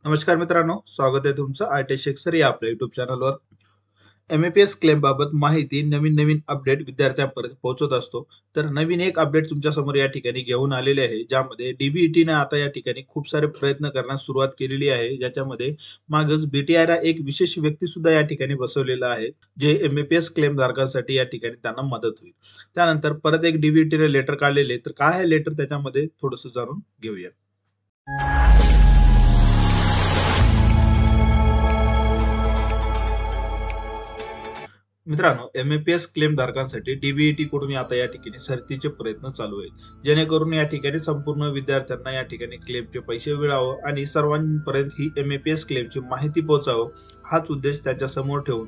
नमस्कार मित्रांनो, स्वागत आहे तुमचं आयटी शिक्षर या आपल्या युट्यूब चॅनलवर. एमएपीएस क्लेम बाबत माहिती नवीन अपडेट विद्यार्थ्यांपर्यंत पोहोचत असतो. तर नवीन एक अपडेट तुमच्या समोर या ठिकाणी घेऊन आलेले आहे, ज्यामध्ये डीबीईटी ने आता या ठिकाणी खूप सारे प्रयत्न करण्यास सुरुवात केलेली आहे, ज्याच्यामध्ये मागच बीटीआयला एक विशेष व्यक्ती सुद्धा या ठिकाणी बसवलेला आहे, जे एमएपीएस क्लेम धारकांसाठी या ठिकाणी त्यांना मदत होईल. त्यानंतर परत एक डीबीईटी ने लेटर काढलेले, तर काय आहे लेटर त्याच्यामध्ये थोडंसं जाणून घेऊया. मित्रांनो, एमएपीएस क्लेम धारकांसाठी डीबीईटी कडून आता या ठिकाणी सरतीचे प्रयत्न चालू आहेत, जेणेकरून या ठिकाणी संपूर्ण विद्यार्थ्यांना या ठिकाणी क्लेमचे पैसे मिळावं आणि सर्वांपर्यंत ही एमएपीएस क्लेमची माहिती पोहोचावं, हाच उद्देश त्याच्या समोर ठेवून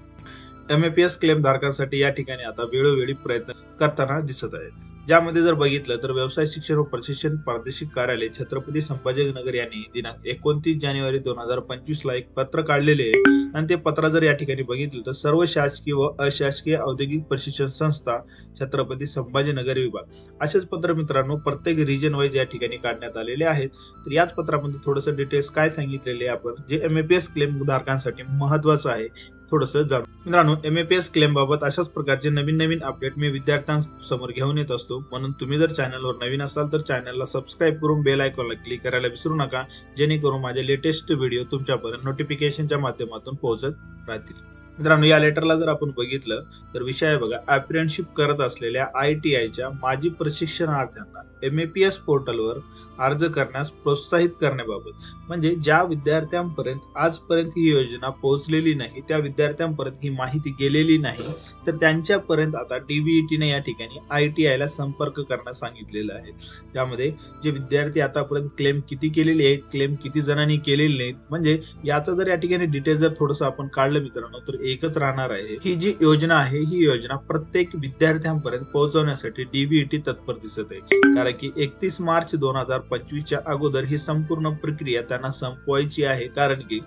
एमएपीएस क्लेम धारकांसाठी या ठिकाणी आता वेळोवेळी प्रयत्न करताना दिसत आहेत. ज्यामध्ये जर बघितलं तर व्यवसाय शिक्षण व प्रशिक्षण प्रादेशिक कार्यालय छत्रपती संभाजीनगर यांनी दिनांक 29 जानेवारी 2025 ला एक पत्र काढलेले आहे, आणि ते पत्र जर या ठिकाणी बघितलं तर सर्व शासकीय व अशासकीय औद्योगिक प्रशिक्षण संस्था छत्रपती संभाजीनगर विभाग असेच पत्र मित्रांनो प्रत्येक रिजन वाईज या ठिकाणी काढण्यात आलेले आहेत. तर याच पत्रामध्ये थोडंसं डिटेल्स काय सांगितलेले आपण जे एमएपीएस क्लेम धारकांसाठी महत्वाचं आहे थोडंसं जाणून. मित्रांनो, एमएपीएस क्लेम बाबत अशाच प्रकारचे नवीन अपडेट मी विद्यार्थ्यांसमोर घेऊन येत असतो, म्हणून तुम्ही जर चॅनलवर नवीन असाल तर चॅनलला सबस्क्राईब करून बेल आयकॉनला क्लिक करायला विसरू नका, जेणेकरून माझे लेटेस्ट व्हिडिओ तुमच्यापर्यंत नोटिफिकेशनच्या माध्यमातून पोहोचत राहतील. मित्रांनो, या लेटरला जर आपण बघितलं तर विषय आहे बघा, अप्रेंटिसशिप करत असलेल्या आयटीआयच्या माजी प्रशिक्षणार्थ्यांना एमएपीएस पोर्टलवर अर्ज करण्यास प्रोत्साहित करण्याबाबत. म्हणजे ज्या विद्यार्थ्यांपर्यंत आजपर्यंत ही योजना पोहोचलेली नाही, त्या विद्यार्थ्यांपर्यंत ही माहिती गेलेली नाही, तर त्यांच्यापर्यंत आता डीबीईटीने या ठिकाणी आयटीआयला संपर्क करण्यास सांगितलेलं आहे. त्यामध्ये जे विद्यार्थी आतापर्यंत क्लेम किती केलेले आहेत, क्लेम किती जणांनी केलेले नाहीत, म्हणजे याचं जर या ठिकाणी डिटेल जर थोडंसं आपण काढलं मित्रांनो तर एकच राहणार आहे. ही जी योजना आहे ही योजना प्रत्येक विद्यार्थ्यांपर्यंत पोहोचवण्यासाठी डीबीईटी तत्पर दिसत आहे, कारण की 31 मार्च 2025 अगोदर ही संपूर्ण प्रक्रिया त्यांना संपवायची आहे, कारण की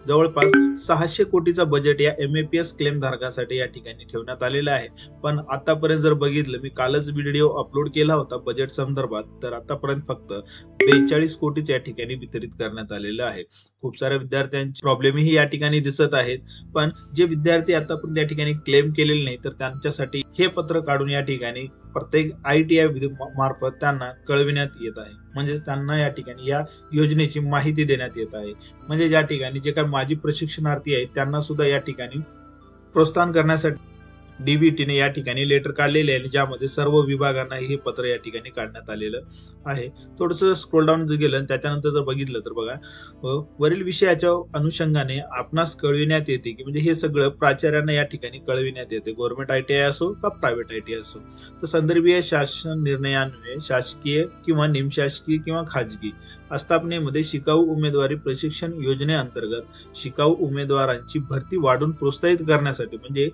जवळपास 600 कोटीचा बजेट या एमएपीएस क्लेम धारकांसाठी या ठिकाणी ठेवण्यात आलेला आहे. पण आतापर्यंत जर बघितलं, मी कालच व्हिडिओ अपलोड केला होता बजेट संदर्भात, तर आतापर्यंत फक्त 42 कोटीच या ठिकाणी वितरित करण्यात आलेलं आहे. खूप साऱ्या विद्यार्थ्यांचे प्रॉब्लेमही या ठिकाणी दिसत आहेत, पण जे विद्यार्थी आतापर्यंत या ठिकाणी क्लेम केलेले नाही तर त्यांच्यासाठी हे पत्र काढून या ठिकाणी प्रत्येक आयटीआय मार्फत त्यांना कळविण्यात येत आहे, म्हणजे त्यांना या ठिकाणी या योजनेची माहिती देण्यात येत आहे. म्हणजे ज्या ठिकाणी जे काही माजी प्रशिक्षणार्थी आहेत त्यांना सुद्धा या ठिकाणी प्रोत्साहन करण्यासाठी डीबीईटीने या ठिकाणी लेटर काढलेले आहे, ज्यामध्ये सर्व विभागांना हे पत्र या ठिकाणी काढण्यात आलेलं आहे. थोडंसं स्क्रोल डाऊन जर गेलं त्याच्यानंतर जर बघितलं तर बघा, वरील विषयाच्या अनुषंगाने आपणास कळविण्यात येते की म्हणजे हे सगळं प्राचार्यांना या ठिकाणी कळविण्यात येते, गव्हर्नमेंट आयटीआय असो का प्रायव्हेट आयटीआय असो. तर संदर्भीय शासन निर्णयान्वये शासकीय किंवा निमशासकीय किंवा खाजगी आस्थापनेमध्ये शिकाऊ उमेदवारी प्रशिक्षण योजनेअंतर्गत शिकाऊ उमेदवारांची भरती वाढून प्रोत्साहित करण्यासाठी, म्हणजे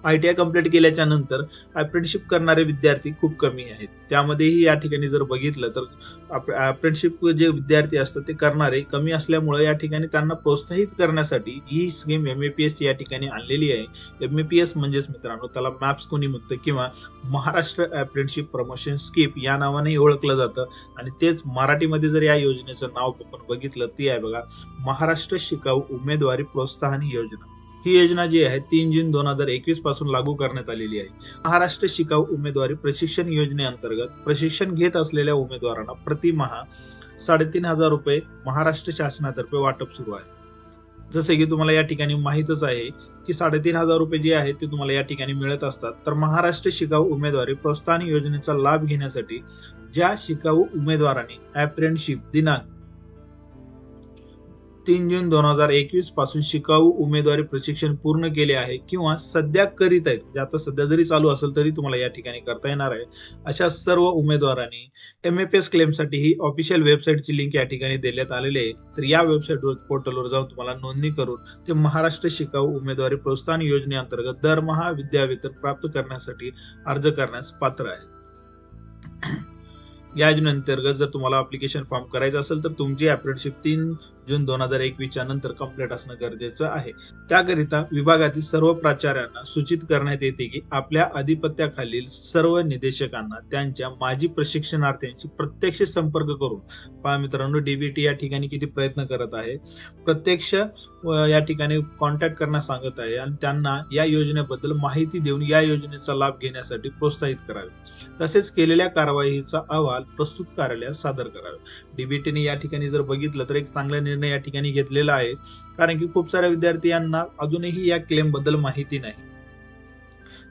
आयटीआय कंप्लीट केल्याच्या नंतर अप्रेंटिसशिप करणारे विद्यार्थी खूप कमी आहेत. त्यामध्येही या ठिकाणी जर बघितलं तर अप्रेंटिसशिप जे विद्यार्थी असतात ते करणारे कमी असल्यामुळे या ठिकाणी त्यांना प्रोत्साहित करण्यासाठी ही स्कीम एमएपीएस या ठिकाणी आणलेली आहे. एमएपीएस म्हणजेच मित्रांनो त्याला मॅप्स कोणी म्हणतं किंवा महाराष्ट्र अप्रेंटिसशिप प्रमोशन स्कीम या नावाने ओळखलं जातं, आणि तेच मराठीमध्ये जर या योजनेचं नाव आपण बघितलं ती आहे बघा, महाराष्ट्र शिकाऊ उमेदवारी प्रोत्साहन योजना. ही योजना जी आहे 3 जून 2021 पासून लागू करण्यात आलेली आहे. महाराष्ट्र शिकाऊ उमेदवारी प्रशिक्षण योजनेअंतर्गत प्रशिक्षण घेत असलेल्या उमेदवारांना प्रतिमाह 3,500 रुपये महाराष्ट्र शासनातर्फे वाटप सुरू आहे. जसे की तुम्हाला या ठिकाणी माहितच आहे की 3,500 रुपये जे आहेत ते तुम्हाला या ठिकाणी मिळत असतात. तर महाराष्ट्र शिकाऊ उमेदवारी प्रोत्साहन योजनेचा लाभ घेण्यासाठी ज्या शिकाऊ उमेदवारांनी अप्रेंटिसशिप दिनांक 3 जून 2021 पासून शिकाऊ उमेदवारी प्रशिक्षण पूर्ण केले आहे किंवा सध्या करीत आहेत, म्हणजे आता सध्या जरी चालू असेल तरी तुम्हाला या ठिकाणी करता येणार आहे, अशा सर्व उमेदवारांनी एमएपीएस क्लेमसाठी ही ऑफिशियल वेबसाईटची लिंक या ठिकाणी देण्यात आलेली आहे. तर या वेबसाईटवर पोर्टलवर जाऊन तुम्हाला नोंदणी करून ते महाराष्ट्र शिकाऊ उमेदवारी प्रोत्साहन योजनेअंतर्गत दरमहा विद्यावेतन प्राप्त करण्यासाठी अर्ज करण्यास पात्र आहे. या योजनेअंतर्गत जर तुम्हाला अप्लिकेशन फॉर्म करायचं असेल तर तुमची अप्रेंटिसशिप 3 जून 2021 नंतर कंप्लीट असणं गरजेचं आहे. त्याकरिता विभागातील सर्व प्राचार्यांना सूचित करण्यात येते की आपल्या अधिपत्याखालील सर्व निदेशकांना त्यांच्या माजी प्रशिक्षणार्थ्यांशी प्रत्यक्ष संपर्क करून, पहा मित्रांनो, डीबीटी या ठिकाणी किती प्रयत्न करत आहे, प्रत्यक्ष या ठिकाणी कॉन्टॅक्ट करण्यास सांगत आहे आणि त्यांना या योजनेबद्दल माहिती देऊन या योजनेचा लाभ घेण्यासाठी प्रोत्साहित करावे. तसेच केलेल्या कारवाईचा अहवाल प्रस्तुत कार्यालयात सादर करावे. डीबीटीने या ठिकाणी जर बघितलं तर एक चांगला निर्णय या ठिकाणी घेतलेला आहे, कारण की खूप साऱ्या विद्यार्थ्यांना अजूनही या क्लेम बद्दल माहिती नाही.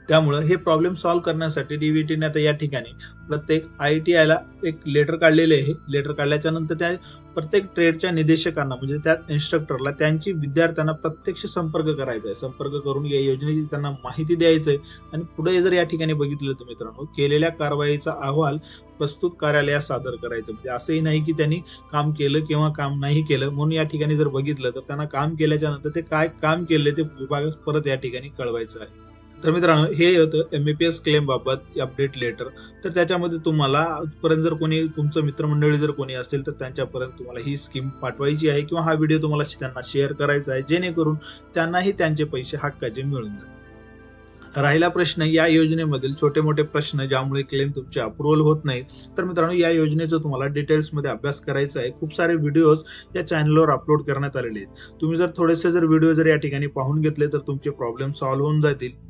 त्यामुळे हे प्रॉब्लेम सॉल्व्ह करण्यासाठी डीबीटीने आता या ठिकाणी प्रत्येक ITI ला एक लेटर काढलेले आहे. लेटर काढल्याच्या नंतर त्या प्रत्येक ट्रेडच्या निदेशकांना म्हणजे त्या इन्स्ट्रक्टरला त्यांची विद्यार्थ्यांना प्रत्यक्ष संपर्क करायचा आहे. संपर्क करून या योजनेची त्यांना माहिती द्यायची आहे आणि पुढे जर या ठिकाणी बघितलं तर मित्रांनो, केलेल्या कारवाईचा अहवाल प्रस्तुत कार्यालयात सादर करायचं. म्हणजे असंही नाही की त्यांनी काम केलं किंवा काम नाही केलं म्हणून या ठिकाणी जर बघितलं तर त्यांना काम केल्याच्या नंतर ते काय काम केले ते विभागास परत या ठिकाणी कळवायचं आहे. तर मित्रांनो, हे होतं MAPS क्लेम बाबत अपडेट लेटर. तर त्याच्यामध्ये तुम्हाला आजपर्यंत जर कोणी तुमचं मित्रमंडळी जर कोणी असेल तर त्यांच्यापर्यंत तुम्हाला ही स्कीम पाठवायची आहे किंवा हा व्हिडिओ तुम्हाला त्यांना शेअर करायचा आहे, जेणेकरून त्यांनाही त्यांचे पैसे हक्काचे मिळून जातील. राहिला प्रश्न या योजनेमधील छोटे मोठे प्रश्न ज्यामुळे क्लेम तुमचे अप्रुव्हल होत नाहीत, तर मित्रांनो या योजनेचा तुम्हाला डिटेल्समध्ये अभ्यास करायचा आहे. खूप सारे व्हिडिओज या चॅनलवर अपलोड करण्यात आलेले आहेत. तुम्ही जर थोडेसे जर व्हिडिओ जर या ठिकाणी पाहून घेतले तर तुमचे प्रॉब्लेम सॉल्व्ह होऊन जातील.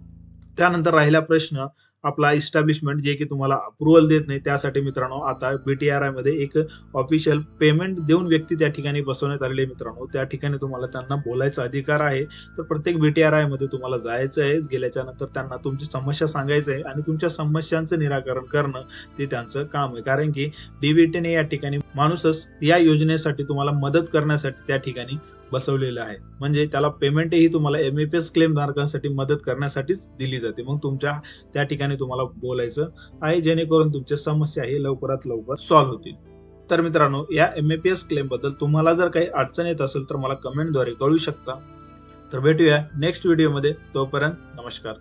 त्यानंतर राहिला प्रश्न आपला इस्टॅब्लिशमेंट जे की तुम्हाला अप्रुव्हल देत नाही, त्यासाठी मित्रांनो आता BTRI मध्ये एक ऑफिशियल पेमेंट देऊन व्यक्ती त्या ठिकाणी बसवण्यात आलेले. मित्रांनो त्या ठिकाणी तुम्हाला त्यांना बोलायचा अधिकार आहे. तर प्रत्येक BTRI मध्ये तुम्हाला जायचं आहे. गेल्याच्या नंतर त्यांना तुमची समस्या सांगायचं आहे आणि तुमच्या समस्यांचं निराकरण करणं ते त्यांचं काम आहे. कारण की डीबीटीने या ठिकाणी माणूसच या योजनेसाठी तुम्हाला मदत करण्यासाठी त्या ठिकाणी बसवलेलं आहे. म्हणजे त्याला पेमेंटही तुम्हाला MAPS क्लेम धारकांसाठी मदत करण्यासाठीच दिली जाते. मग तुमच्या त्या ठिकाणी तुम्हाला बोलायचं आहे, जेणेकरून तुमच्या समस्या ही लवकरात लवकर सॉल्व्ह होतील. तर मित्रांनो, या MAPS क्लेम बद्दल तुम्हाला जर काही अडचण येत असेल तर मला कमेंटद्वारे कळू शकता. तर भेटूया नेक्स्ट व्हिडिओमध्ये. तोपर्यंत नमस्कार.